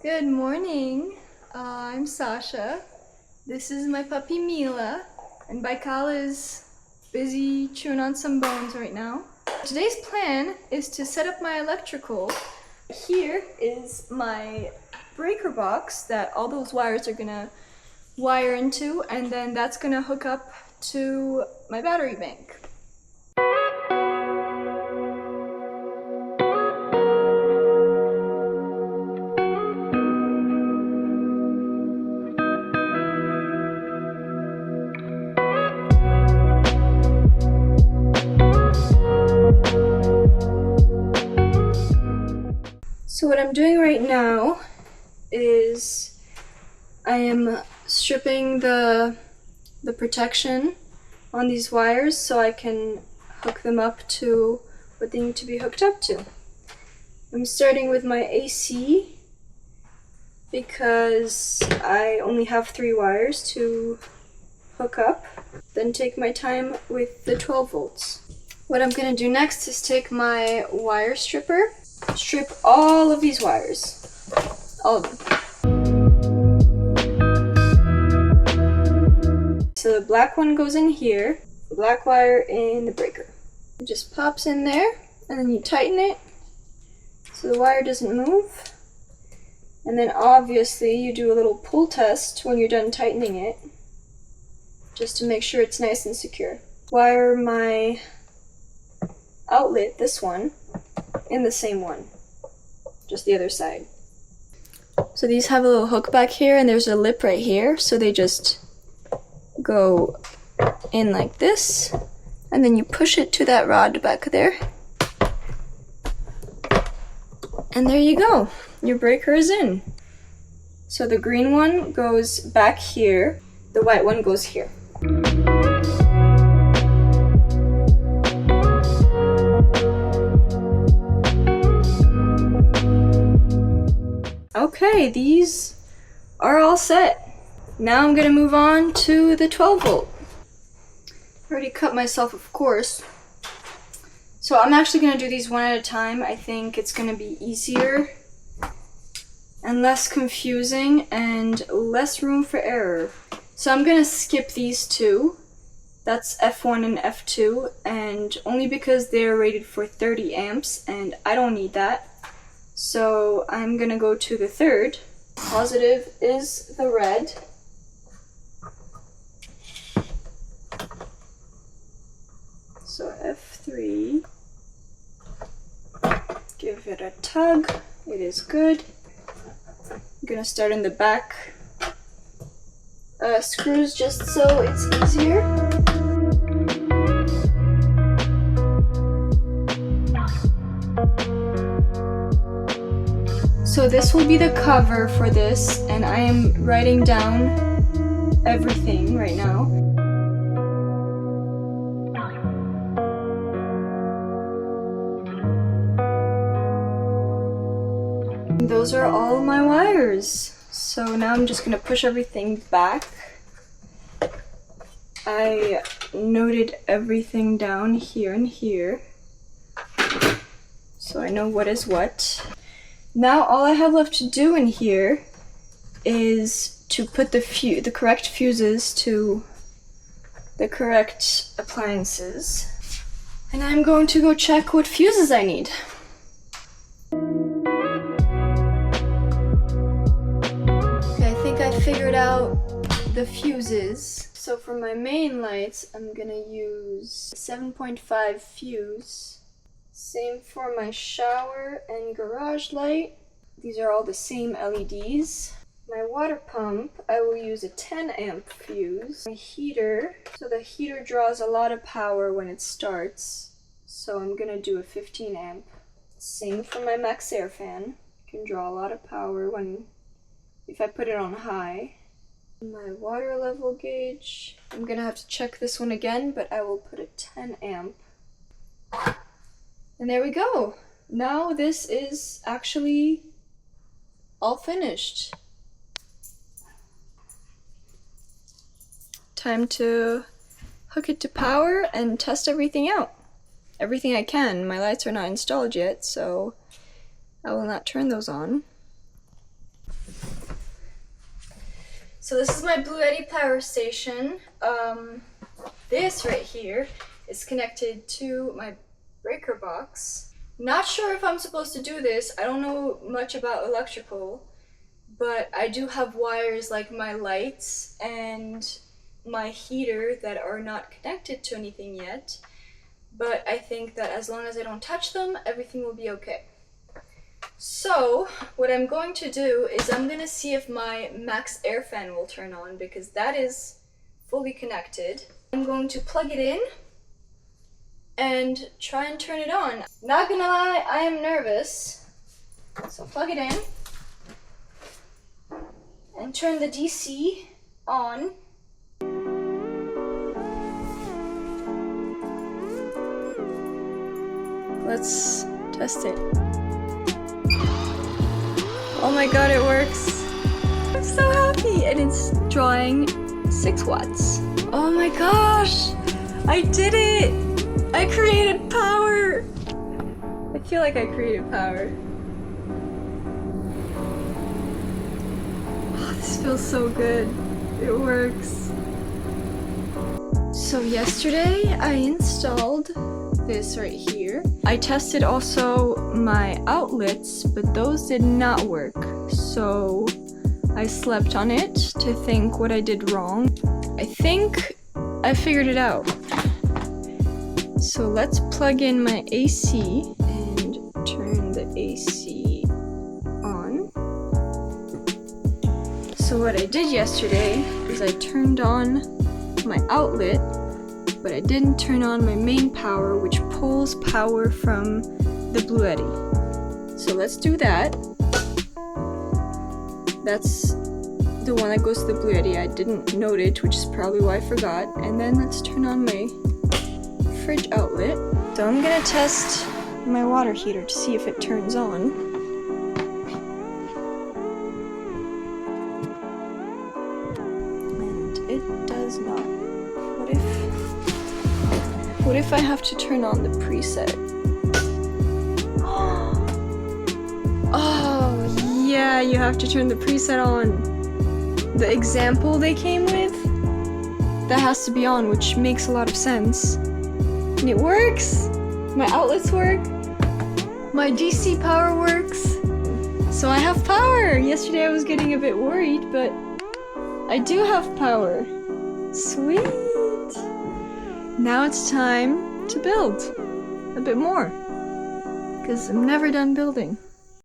Good morning. I'm Sasha. This is my puppy Mila, and Baikal is busy chewing on some bones right now. Today's plan is to set up my electrical. Here is my breaker box that all those wires are gonna wire into, and then that's gonna hook up to my battery bank. So what I'm doing right now is I am stripping the protection on these wires so I can hook them up to what they need to be hooked up to. I'm starting with my AC because I only have 3 wires to hook up, then take my time with the 12 volts. What I'm going to do next is take my wire stripper, strip all of these wires, all of them. So the black one goes in here, the black wire in the breaker. It just pops in there, and then you tighten it so the wire doesn't move. And then obviously you do a little pull test when you're done tightening it, just to make sure it's nice and secure. Wire my outlet, this one, in the same one, just the other side. So these have a little hook back here, and there's a lip right here, so they just go in like this, and then you push it to that rod back there, and there you go, your breaker is in. So the green one goes back here, the white one goes here. Okay, these are all set. Now I'm gonna move on to the 12 volt. I already cut myself, of course. So I'm actually gonna do these one at a time. I think it's gonna be easier and less confusing and less room for error. So I'm gonna skip these two. That's F1 and F2, and only because they're rated for 30 amps and I don't need that. So I'm gonna go to the third. Positive is the red. So F3. Give it a tug. It is good. I'm gonna start in the back screws just so it's easier. So this will be the cover for this, and I am writing down everything right now. Those are all my wires. So now I'm just gonna push everything back. I noted everything down here and here, so I know what is what. Now all I have left to do in here is to put the correct fuses to the correct appliances. And I'm going to go check what fuses I need. Okay, I think I figured out the fuses. So for my main lights, I'm gonna use 7.5 fuse. Same for my shower and garage light. These are all the same LEDs. My water pump, I will use a 10 amp fuse. My heater, so the heater draws a lot of power when it starts, so I'm gonna do a 15 amp. Same for my max air fan. It can draw a lot of power if I put it on high. My water level gauge, I'm gonna have to check this one again, but I will put a 10 amp. And there we go. Now this is actually all finished. Time to hook it to power and test everything out. Everything I can. My lights are not installed yet, so I will not turn those on. So this is my Bluetti power station. This right here is connected to my breaker box. Not sure if I'm supposed to do this. I don't know much about electrical, but I do have wires like my lights and my heater that are not connected to anything yet. But I think that as long as I don't touch them, everything will be okay. So what I'm going to do is I'm going to see if my max air fan will turn on, because that is fully connected. I'm going to plug it in and try and turn it on. Not gonna lie, I am nervous. So plug it in and turn the DC on. Let's test it. Oh my god, it works. I'm so happy. And it's drawing 6 watts. Oh my gosh, I did it. I created power. I feel like I created power. Oh, this feels so good. It works. So yesterday I installed this right here. I tested also my outlets, but those did not work. So I slept on it to think what I did wrong. I think I figured it out. So let's plug in my AC and turn the AC on. So what I did yesterday is I turned on my outlet, but I didn't turn on my main power, which pulls power from the Bluetti. So let's do that. That's the one that goes to the Bluetti. I didn't note it, which is probably why I forgot. And then let's turn on my fridge outlet. So I'm gonna test my water heater to see if it turns on. And it does not. What if I have to turn on the preset? Oh yeah, you have to turn the preset on. The example they came with, that has to be on, which makes a lot of sense. And it works! My outlets work. My DC power works. So I have power! Yesterday I was getting a bit worried, but I do have power. Sweet! Now it's time to build a bit more, because I'm never done building.